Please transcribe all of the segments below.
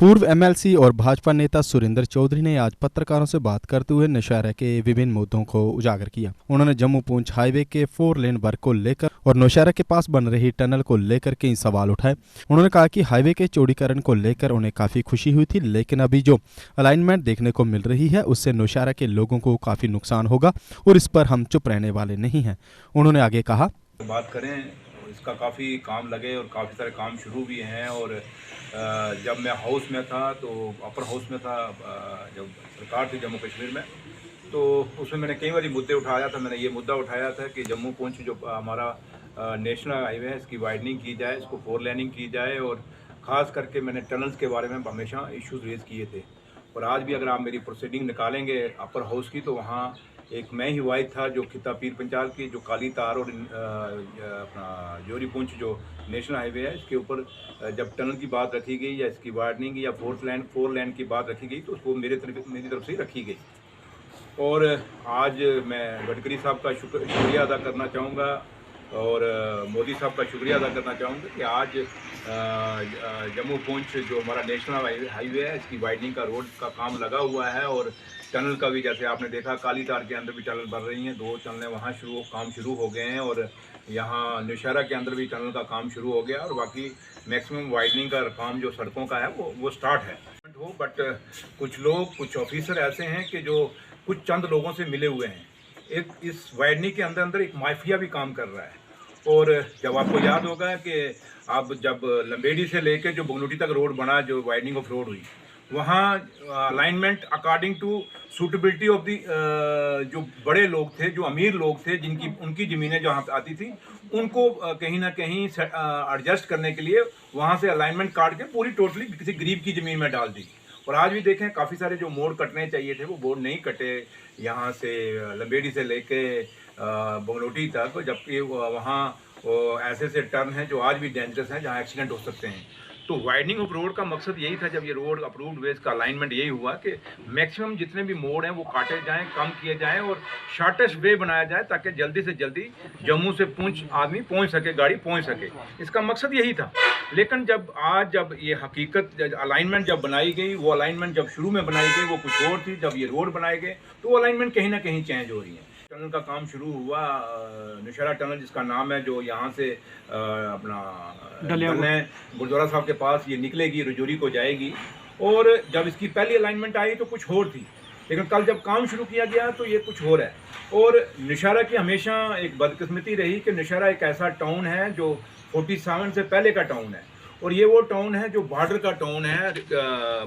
पूर्व एमएलसी और भाजपा नेता सुरेंद्र चौधरी ने आज पत्रकारों से बात करते हुए नौशहरा के विभिन्न मुद्दों को उजागर किया। उन्होंने जम्मू पूंछ हाईवे के 4 लेन वर्क को लेकर और नौशहरा के पास बन रही टनल को लेकर कई सवाल उठाए। उन्होंने कहा कि हाईवे के चौड़ीकरण को लेकर उन्हें काफी खुशी हुई थी, लेकिन अभी जो अलाइनमेंट देखने को मिल रही है उससे नौशहरा के लोगों को काफी नुकसान होगा और इस पर हम चुप रहने वाले नहीं हैं। उन्होंने आगे कहा, बात करें इसका काफ़ी काम लगे और काफ़ी सारे काम शुरू भी हैं। और जब मैं हाउस में था तो अपर हाउस में था, जब सरकार थी जम्मू कश्मीर में, तो उसमें मैंने कई बार मुद्दे उठाया था। मैंने ये मुद्दा उठाया था कि जम्मू पूंछ जो हमारा नेशनल हाईवे है इसकी वाइडनिंग की जाए, इसको 4 लेनिंग की जाए। और ख़ास करके मैंने टनल्स के बारे में हमेशा इश्यूज़ रेज़ किए थे। और आज भी अगर आप मेरी प्रोसीडिंग निकालेंगे अपर हाउस की, तो वहाँ एक मैं ही वाइद था जो खिता पीर पंचाल की जो काली तार और अपना जोरी पूंछ जो नेशनल हाईवे है इसके ऊपर जब टनल की बात रखी गई या इसकी वार्डनिंग या 4 लेन की बात रखी गई, तो उसको मेरी तरफ से ही रखी गई। और आज मैं गडकरी साहब का शुक्रिया अदा करना चाहूँगा और मोदी साहब का शुक्रिया अदा करना चाहूँगा कि आज जम्मू पूंछ जो हमारा नेशनल हाईवे है इसकी वाइडनिंग का रोड का काम लगा हुआ है। और टनल का भी जैसे आपने देखा काली तार के अंदर भी टनल बन रही हैं, 2 टनलें वहाँ काम शुरू हो गए हैं। और यहाँ नौशहरा के अंदर भी टनल का काम शुरू हो गया और बाकी मैक्सिमम वाइडनिंग का काम जो सड़कों का है वो स्टार्ट है हो। बट कुछ लोग, कुछ ऑफिसर ऐसे हैं कि जो कुछ चंद लोगों से मिले हुए हैं। एक इस वाइडनिंग के अंदर एक माफिया भी काम कर रहा है। और जब आपको याद होगा कि अब जब लंबेड़ी से लेकर जो बगनोटी तक रोड बना, जो वाइडनिंग ऑफ रोड हुई, वहाँ alignment according to suitability of the जो बड़े लोग थे, जो अमीर लोग थे, जिनकी उनकी ज़मीनें जहाँ आती थी, उनको कहीं ना कहीं एडजस्ट करने के लिए वहाँ से अलाइनमेंट काट के पूरी टोटली किसी गरीब की ज़मीन में डाल दी। और आज भी देखें काफ़ी सारे जो मोड़ कटने चाहिए थे वो मोड़ नहीं कटे, यहाँ से लंबेड़ी से लेके बगनोटी तक, जबकि वहाँ ऐसे ऐसे टर्न हैं जो आज भी डेंजरस हैं, जहाँ एक्सीडेंट हो सकते हैं। तो वाइडनिंग ऑफ रोड का मकसद यही था, जब ये रोड अप्रूव्ड वेज का अलाइनमेंट यही हुआ कि मैक्सिमम जितने भी मोड़ हैं वो काटे जाएं, कम किए जाएं और शॉर्टेस्ट वे बनाया जाए ताकि जल्दी से जल्दी जम्मू से पूंछ आदमी पहुंच सके, गाड़ी पहुंच सके। इसका मकसद यही था। लेकिन जब ये हकीकत अलाइनमेंट जब बनाई गई, वो अलाइनमेंट जब शुरू में बनाई गई वो कुछ और थी, जब ये रोड बनाए गए तो वो अलाइनमेंट कहीं ना कहीं चेंज हो रही है। टनल का काम शुरू हुआ, नौशहरा टनल जिसका नाम है, जो यहाँ से अपना गुरुद्वारा साहब के पास ये निकलेगी, रजौरी को जाएगी। और जब इसकी पहली अलाइनमेंट आई तो कुछ और थी, लेकिन कल जब काम शुरू किया गया तो ये कुछ और है। और नौशहरा की हमेशा एक बदकिस्मती रही कि नौशहरा एक ऐसा टाउन है जो 47 से पहले का टाउन है। और ये वो टाउन है जो बॉर्डर का टाउन है,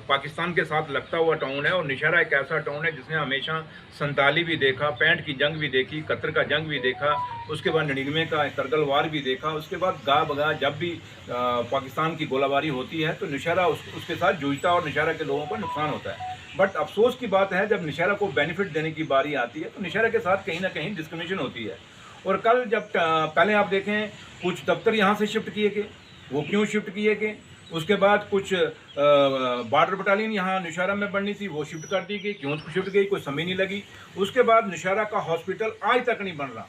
पाकिस्तान के साथ लगता हुआ टाउन है। और नौशहरा एक ऐसा टाउन है जिसने हमेशा 47 भी देखा, 65 की जंग भी देखी, 71 का जंग भी देखा, उसके बाद 99 का करगिल वार भी देखा, उसके बाद गा बगा जब भी पाकिस्तान की गोलाबारी होती है तो नौशहरा उसके साथ जूझता और नौशहरा के लोगों को नुकसान होता है। बट अफसोस की बात है, जब नौशहरा को बेनिफिट देने की बारी आती है तो नौशहरा के साथ कहीं ना कहीं डिस्क्रिमिनेशन होती है। और कल जब पहले आप देखें कुछ दफ्तर यहाँ से शिफ्ट किए गए, वो क्यों शिफ्ट किए गए? उसके बाद कुछ बॉर्डर बटालियन यहाँ नौशहरा में बननी थी, वो शिफ्ट कर दी गई, क्यों शिफ्ट गई कोई समझ नहीं लगी। उसके बाद नौशहरा का हॉस्पिटल आज तक नहीं बन रहा।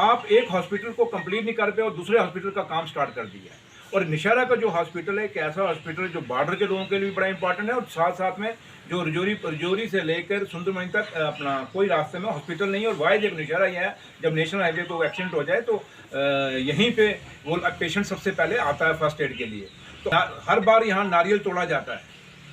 आप एक हॉस्पिटल को कंप्लीट नहीं कर पाए और दूसरे हॉस्पिटल का काम स्टार्ट कर दिया है। और नौशहरा का जो हॉस्पिटल है एक ऐसा हॉस्पिटल जो बॉर्डर के लोगों के लिए भी बड़ा इंपॉर्टेंट है, और साथ साथ में जो रजौरी से लेकर सुंदरमणि तक अपना कोई रास्ते में हॉस्पिटल नहीं है। और वाइज एक नौशहरा ही है, जब नेशनल हाईवे को एक्सीडेंट हो जाए तो यहीं पे वो पेशेंट सबसे पहले आता है फर्स्ट एड के लिए। तो हर बार यहाँ नारियल तोड़ा जाता है।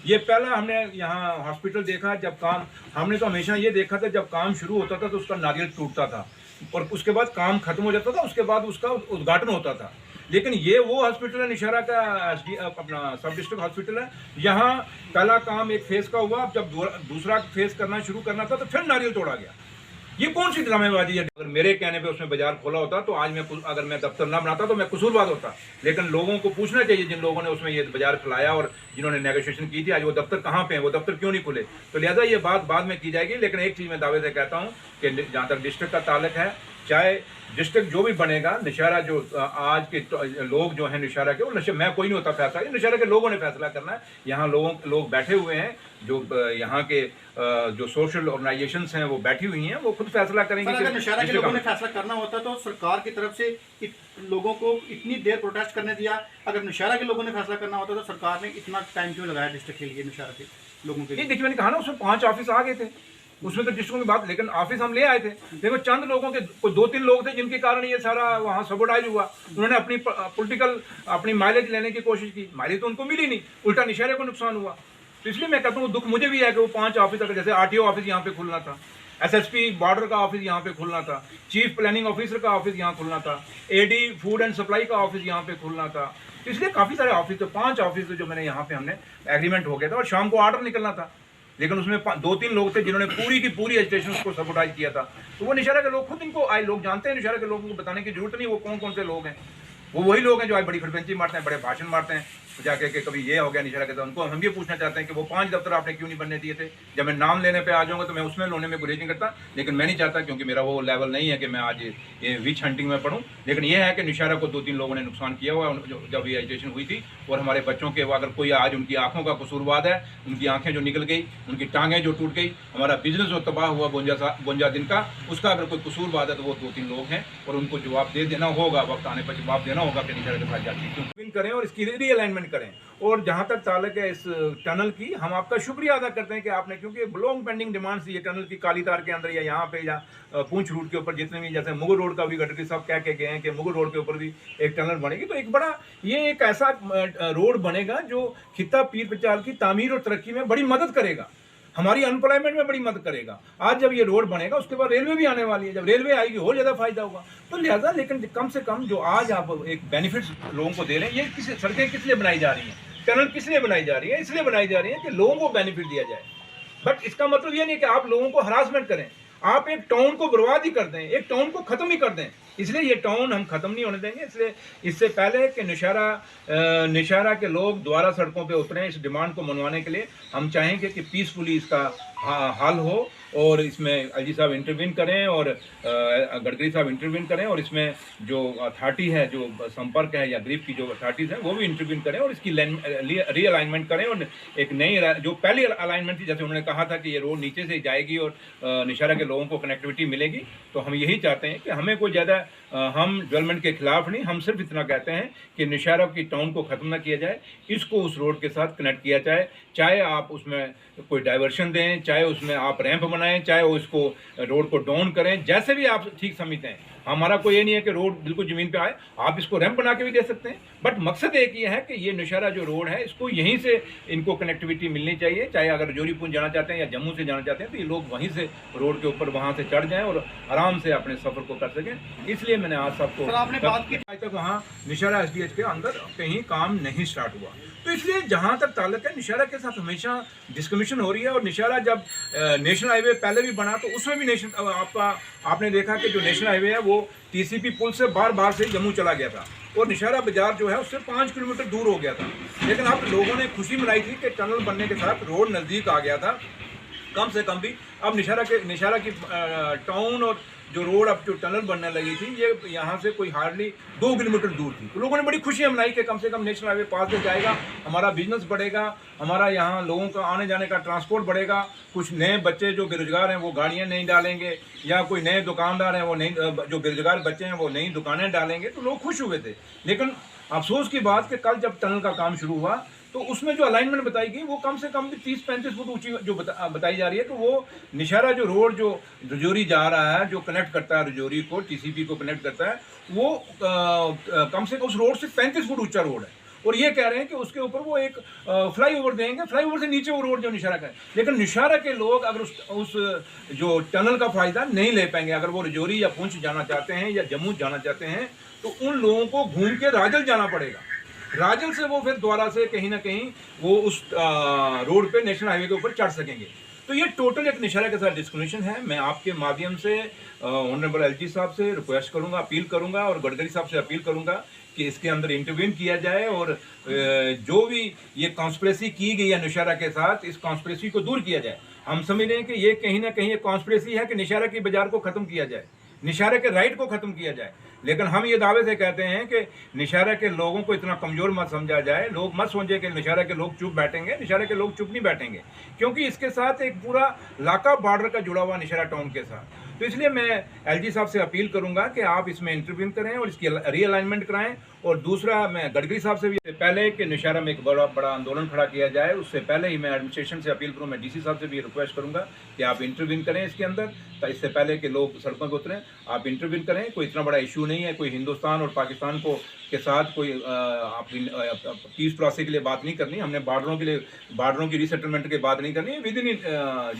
ये पहला हमने यहाँ हॉस्पिटल देखा जब काम, हमने तो हमेशा ये देखा था जब काम शुरू होता था तो उसका नारियल टूटता था और उसके बाद काम खत्म हो जाता था, उसके बाद उसका उद्घाटन होता था। लेकिन ये वो हॉस्पिटल है नौशहरा का, अपना सब डिस्ट्रिक्ट हॉस्पिटल है। यहाँ पहला काम एक फेज का हुआ, जब दूसरा फेज करना शुरू करना था तो फिर नारियल तोड़ा गया। ये कौन सी ड्रामेबाजी है? अगर मेरे कहने पे उसमें बाजार खोला होता तो आज अगर मैं दफ्तर ना बनाता तो मैं कसूरवार होता। लेकिन लोगों को पूछना चाहिए, जिन लोगों ने उसमें ये बाजार फैलाया और जिन्होंने नेगोशिएशन की थी, आज वो दफ्तर कहाँ पे हैं, वो दफ्तर क्यों नहीं खुले? तो लिहाजा ये बात बाद में की जाएगी। लेकिन एक चीज़ मैं दावे से कहता हूँ कि जहाँ तक डिस्ट्रिक्ट का ताल्लुक है, चाहे डिस्ट्रिक्ट जो भी बनेगा, नौशहरा जो आज के लोग जो हैं नौशहरा के, वो मैं कोई नहीं होता फैसला, ये नौशहरा के लोगों ने फैसला करना है। यहाँ लोग बैठे हुए हैं, जो यहाँ के जो सोशल ऑर्गेनाइजेशंस हैं वो बैठी हुई हैं, वो खुद फैसला करेंगे। अगर नौशहरा के लोगों ने फैसला करना होता तो सरकार की तरफ से लोगों को इतनी देर प्रोटेस्ट करने दिया? अगर नौशहरा के लोगों ने फैसला करना होता तो सरकार ने इतना टाइम क्यों लगाया डिस्ट्रिक्ट के लिए, नौशहरा के लोगों के ये लिए? देखिए मैंने कहा ना, उसमें 5 ऑफिस आ गए थे, उसमें तो डिस्ट्रिक्ट की बात, लेकिन ऑफिस हम ले आए थे। देखो चंद लोगों के, कोई 2-3 लोग थे जिनके कारण ये सारा वहाँ सबोटाइज हुआ। उन्होंने अपनी पॉलिटिकल अपनी माइलेज लेने की कोशिश की, माइलेज तो उनको मिली नहीं, उल्टा नौशहरे को नुकसान हुआ। तो इसलिए मैं कहता हूँ दुख मुझे भी है कि वो 5 ऑफिस, अगर जैसे आरटीओ ऑफिस यहाँ पे खुलना था, एसएसपी बॉर्डर का ऑफिस यहाँ पे खुलना था, चीफ प्लानिंग ऑफिसर का ऑफिस यहाँ खुलना था, एडी फूड एंड सप्लाई का ऑफिस यहाँ पे खुलना था। तो इसलिए काफ़ी सारे ऑफिस थे, 5 ऑफिस जो मैंने यहाँ पे हमने एग्रीमेंट हो गया था और शाम को ऑर्डर निकलना था, लेकिन उसमें 2-3 लोग थे जिन्होंने पूरी की पूरी एजिटेशन को सबोटाइज किया था। तो वो नौशहरा के लोग खुद, इनको आए लोग जानते हैं, नौशहरा के लोगों को बताने की जरूरत नहीं वो कौन कौन से लोग हैं। वो वही लोग हैं जो आज बड़ी फ्रिक्वेंसी मारते हैं, बड़े भाषण मारते हैं, जाके के कभी ये हो गया नौशहरा के। तो उनको हम ये पूछना चाहते हैं कि वो 5 दफ्तर आपने क्यों नहीं बनने दिए थे? जब मैं नाम लेने पे आ जाऊंगा तो मैं उसमें लोने में गुरेज नहीं करता, लेकिन मैं नहीं चाहता, क्योंकि मेरा वो लेवल नहीं है कि मैं आज ये विच हंटिंग में पढ़ूँ। लेकिन ये है कि नौशहरा को 2-3 लोगों ने नुकसान किया हुआ जब ये एजिटेशन हुई थी। और हमारे बच्चों के, अगर कोई आज उनकी आंखों का कसूरवाद है, उनकी आंखें जो निकल गई, उनकी टांगें जो टूट गई, हमारा बिजनेस जो तबाह हुआ 52 दिन का, उसका अगर कोई कसूरवाद है तो वो 2-3 लोग हैं और उनको जवाब दे देना होगा, वक्त आने पर जवाब देना होगा कि नौशहरा के साथ जाती क्यों करें और इसकी रीअलाइनमेंट करें। और जहाँ तक ताल्लुक है इस टनल की, हम आपका शुक्रिया अदा करते हैं कि आपने, क्योंकि लॉन्ग पेंडिंग डिमांड्स ये टनल की, काली तार के अंदर या यहाँ पे या पूंछ रूट के ऊपर जितने भी, जैसे मुगल रोड का भी गडकरी साहब कह के गए हैं कि मुगल रोड के ऊपर भी एक टनल बनेगी। तो एक बड़ा, ये एक ऐसा रोड बनेगा जो खित्ता पीर पचाल की तामीर और तरक्की में बड़ी मदद करेगा, हमारी अनएम्प्लॉयमेंट में बड़ी मदद करेगा। आज जब ये रोड बनेगा उसके बाद रेलवे भी आने वाली है, जब रेलवे आएगी और ज़्यादा फायदा होगा। तो लिहाजा, लेकिन कम से कम जो आज आप एक बेनिफिट्स लोगों को दे रहे हैं, ये सड़कें किस लिए बनाई जा रही हैं, टनल किस लिए बनाई जा रही है? इसलिए बनाई जा रही है कि लोगों को बेनिफिट दिया जाए। बट इसका मतलब ये नहीं कि आप लोगों को हरासमेंट करें, आप एक टाउन को बर्बाद ही कर दें, एक टाउन को ख़त्म ही कर दें। इसलिए ये टाउन हम ख़त्म नहीं होने देंगे। इसलिए इससे पहले कि नौशहरा के लोग दोबारा सड़कों पे उतरें इस डिमांड को मनवाने के लिए, हम चाहेंगे कि पीसफुली इसका हल हो और इसमें एलजी साहब इंटरवीन करें और गडकरी साहब इंटरवीन करें और इसमें जो अथॉरिटी है, जो संपर्क है या ग्रीफ की जो अथॉरिटीज़ हैं, वो भी इंटरवीन करें और इसकी रीअलाइनमेंट करें। और एक नई, जो पहली अलाइनमेंट थी, जैसे उन्होंने कहा था कि ये रोड नीचे से जाएगी और नौशहरा के लोगों को कनेक्टिविटी मिलेगी, तो हम यही चाहते हैं कि हमें कोई ज़्यादा, हम डेवलपमेंट के खिलाफ नहीं, हम सिर्फ इतना कहते हैं कि नौशहरा की टाउन को ख़त्म ना किया जाए, इसको उस रोड के साथ कनेक्ट किया जाए। चाहे आप उसमें कोई डाइवर्शन दें, चाहे उसमें आप रैंप बनाएं, चाहे उसको रोड को डाउन करें, जैसे भी आप ठीक समझते हैं। हमारा कोई ये नहीं है कि रोड बिल्कुल ज़मीन पे आए, आप इसको रैंप बना के भी दे सकते हैं। बट मकसद एक ये है कि ये नौशहरा जो रोड है, इसको यहीं से इनको कनेक्टिविटी मिलनी चाहिए। चाहे अगर रजौरीपुंज जाना चाहते हैं या जम्मू से जाना चाहते हैं, तो ये लोग वहीं से रोड के ऊपर वहाँ से चढ़ जाएँ और आराम से अपने सफ़र को कर सकें। इसलिए मैंने आज सबको, आपने बात की, आज तक वहाँ नौशहरा एसडीएच के अंदर कहीं काम नहीं स्टार्ट हुआ। तो इसलिए जहाँ तक ताल्लुक है, नौशहरा के साथ हमेशा डिस्कमिशन हो रही है। और नौशहरा जब नेशनल हाईवे पहले भी बना तो उसमें भी आपने देखा कि जो नेशनल हाईवे है वो टीसीपी पुल से बार से जम्मू चला गया था और नौशहरा बाजार जो है उससे 5 किलोमीटर दूर हो गया था। लेकिन अब लोगों ने खुशी मनाई थी कि टनल बनने के साथ रोड नज़दीक आ गया था, कम से कम भी। अब नौशहरा की टाउन और जो रोड अब जो टनल बनने लगी थी, ये यहाँ से कोई हार्डली 2 किलोमीटर दूर थी। तो लोगों ने बड़ी खुशियाँ मनाई कि कम से कम नेशनल हाईवे पास से जाएगा, हमारा बिजनेस बढ़ेगा, हमारा यहाँ लोगों का आने जाने का ट्रांसपोर्ट बढ़ेगा, कुछ नए बच्चे जो बेरोजगार हैं वो गाड़ियाँ नहीं डालेंगे, या कोई नए दुकानदार हैं वो नई, जो बेरोजगार बच्चे हैं वो नई दुकानें डालेंगे। तो लोग खुश हुए थे। लेकिन अफसोस की बात कि कल जब टनल का काम शुरू हुआ तो उसमें जो अलाइनमेंट बताई गई वो कम से कम भी 30-35 फुट ऊंची जो बताई जा रही है। तो वो नौशहरा जो रोड जो रजौरी जा रहा है, जो कनेक्ट करता है रजौरी को, टीसीपी को कनेक्ट करता है, वो कम से कम उस रोड से 35 फुट ऊंचा रोड है। और ये कह रहे हैं कि उसके ऊपर वो एक फ्लाईओवर देंगे, फ्लाईओवर से नीचे वो रोड जो नौशहरा का है। लेकिन नौशहरा के लोग अगर उस जो टनल का फ़ायदा नहीं ले पाएंगे, अगर वो रजौरी या पुंछ जाना चाहते हैं या जम्मू जाना चाहते हैं, तो उन लोगों को घूम के राजल जाना पड़ेगा। राजल से वो फिर दोबारा से कहीं ना कहीं वो उस रोड पे नेशनल हाईवे के ऊपर चढ़ सकेंगे। तो ये टोटल एक नौशहरा के साथ डिस्कनेक्शन है। मैं आपके माध्यम से ऑनरेबल एलजी साहब से रिक्वेस्ट करूंगा, अपील करूंगा और गडकरी साहब से अपील करूंगा कि इसके अंदर इंटरवीन किया जाए और जो भी ये कॉन्स्पिरेसी की गई है नौशहरा के साथ, इस कॉन्स्पिरेसी को दूर किया जाए। हम समझ रहे हैं कि ये कहीं ना कहीं एक कॉन्स्पिरेसी है कि नौशहरा की बाजार को ख़त्म किया जाए, नौशहरा के राइट को ख़त्म किया जाए। लेकिन हम ये दावे से कहते हैं कि नौशहरा के लोगों को इतना कमज़ोर मत समझा जाए। लोग मत सोचें कि नौशहरा के लोग चुप बैठेंगे, नौशहरा के लोग चुप नहीं बैठेंगे, क्योंकि इसके साथ एक पूरा इलाका बॉर्डर का जुड़ा हुआ नौशहरा टाउन के साथ। तो इसलिए मैं एलजी साहब से अपील करूंगा कि आप इसमें इंटरव्यू करें और इसकी रीअलाइनमेंट कराएं। और दूसरा, मैं गडकरी साहब से भी पहले कि नौशहरा में एक बड़ा आंदोलन खड़ा किया जाए, उससे पहले ही मैं एडमिनिस्ट्रेशन से अपील करूँ, मैं डीसी साहब से भी रिक्वेस्ट करूंगा कि आप इंटरव्यू करें इसके अंदर, तो इससे पहले कि लोग सड़कों पर उतरें आप इंटरव्यू करें। कोई इतना बड़ा इशू नहीं है, कोई हिंदुस्तान और पाकिस्तान के साथ कोई पीस प्रोसेस के लिए बात नहीं करनी, हमने बार्डरों की रीसेटलमेंट की बात नहीं करनी, with in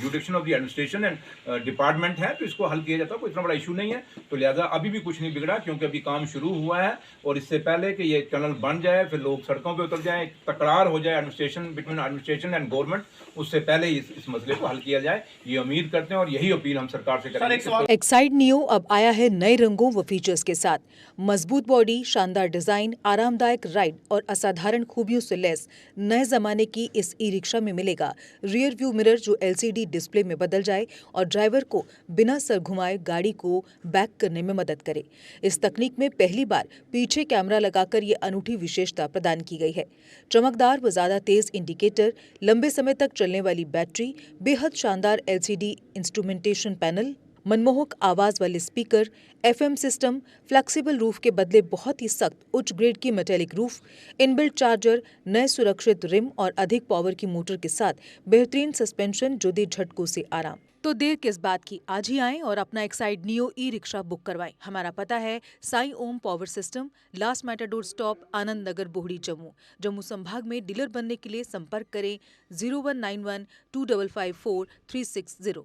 जुडिक्शन of the administration and department है, तो इसको हल किया जाता है, कोई इतना बड़ा इशू नहीं है। तो लिहाजा अभी भी कुछ नहीं बिगड़ा, क्योंकि अभी काम शुरू हुआ है और इससे पहले कि ये टनल बन जाए, फिर लोग सड़कों पे उतर जाएं, तकरार हो जाए बिटवीन एडमिनिस्ट्रेशन एंड गवर्नमेंट, उससे पहले ही इस मसले को हल किया जाए, ये उम्मीद करते हैं और यही अपील हम सरकार से करेंगे। एक्साइड नियो अब आया है नए रंगों व फीचर्स के साथ। मजबूत बॉडी, शानदार डिजाइन, आरामदायक राइड और असाधारण खूबियों से लैस नए जमाने की इस ई रिक्शा में मिलेगा रियर व्यू मिरर, जो LCD डिस्प्ले में बदल जाए और ड्राइवर को बिना सर घुमाए गाड़ी को बैक करने में मदद करे। इस तकनीक में पहली बार पीछे कैमरा लगाकर ये अनूठी विशेषता प्रदान की गई है। चमकदार व ज्यादा तेज इंडिकेटर, लंबे समय तक चलने वाली बैटरी, बेहद शानदार LCD इंस्ट्रूमेंटेशन पैनल, मनमोहक आवाज वाले speaker, FM system, flexible roof के बदले बहुत ही सख्त उच्च ग्रेड की मेटेलिक रूफ, इनबिल्ट चार्जर, नए सुरक्षित रिम और अधिक पावर की मोटर के साथ बेहतरीन सस्पेंशन जो दे झटकों से आराम। तो देर किस बात की, आज ही आएं और अपना Exide neo e rickshaw book करवाएं। हमारा पता है Sai Om power system, last matador stop, Anand Nagar, Bohri, Jammu. Jammu संभाग में डीलर बनने के लिए संपर्क करें 0191 2554 360।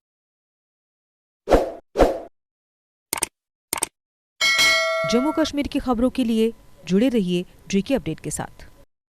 जम्मू कश्मीर की खबरों के लिए जुड़े रहिए JK अपडेट के साथ।